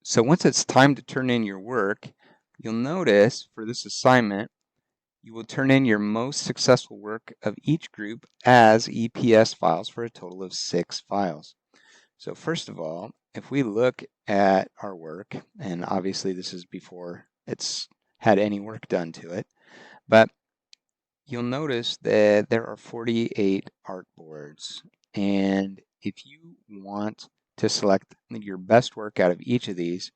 So once it's time to turn in your work, you'll notice for this assignment, you will turn in your most successful work of each group as EPS files for a total of 6 files. So first of all, if we look at our work, and obviously this is before it's had any work done to it, but you'll notice that there are 48 artboards. And if you want to select your best work out of each of these,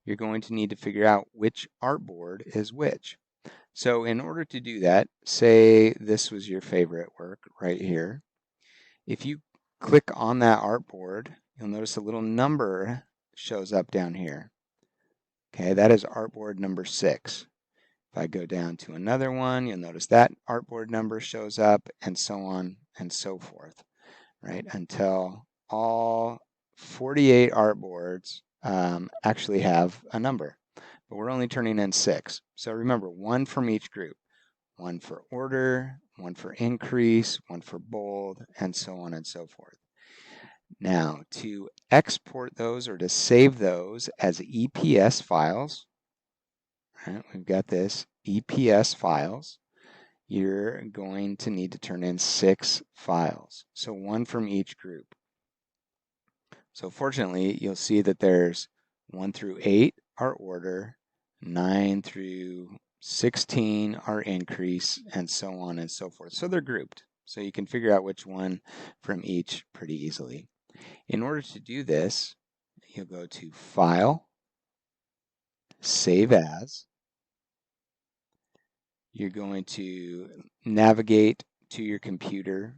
you're going to need to figure out which artboard is which. So in order to do that, say this was your favorite work right here. If you click on that artboard, you'll notice a little number shows up down here. Okay, that is artboard number 6. If I go down to another one, you'll notice that artboard number shows up, and so on and so forth, right? Until all 48 artboards actually have a number. But we're only turning in 6. So remember, 1 from each group. 1 for order, 1 for increase, 1 for bold, and so on and so forth. Now, to export those or to save those as EPS files, right, we've got this EPS files. You're going to need to turn in 6 files, so 1 from each group. So fortunately, you'll see that there's 1 through 8 are order, 9 through 16 are increase, and so on and so forth. So they're grouped, so you can figure out which one from each pretty easily. In order to do this, you'll go to File, Save As. You're going to navigate to your computer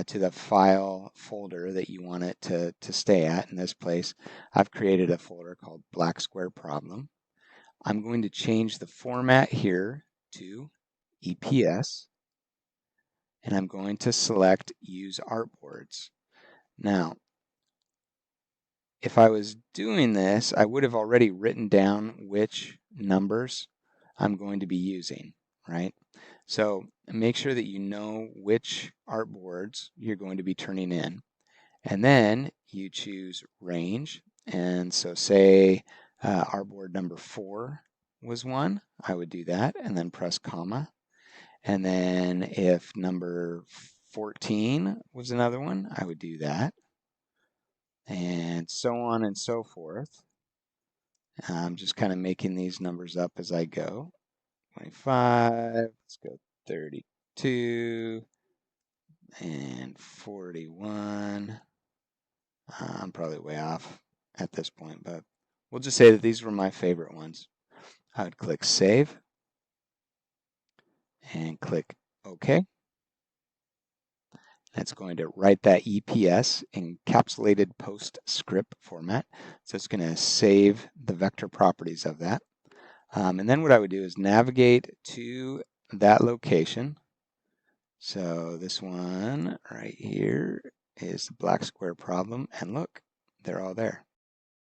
to the file folder that you want it to stay at. In this place, I've created a folder called Black Square Problem. I'm going to change the format here to EPS, and I'm going to select Use Artboards. Now, if I was doing this, I would have already written down which numbers I'm going to be using, right? So make sure that you know which artboards you're going to be turning in. And then you choose range. And so say artboard number 4 was one, I would do that and then press comma. And then if number 14 was another one, I would do that. And so on and so forth. I'm just kind of making these numbers up as I go. 25, let's go 32, and 41. I'm probably way off at this point, but we'll just say that these were my favorite ones. I would click Save and click OK. That's going to write that EPS encapsulated PostScript format. So it's going to save the vector properties of that. And then what I would do is navigate to that location. So this one right here is the black square problem. And look, they're all there.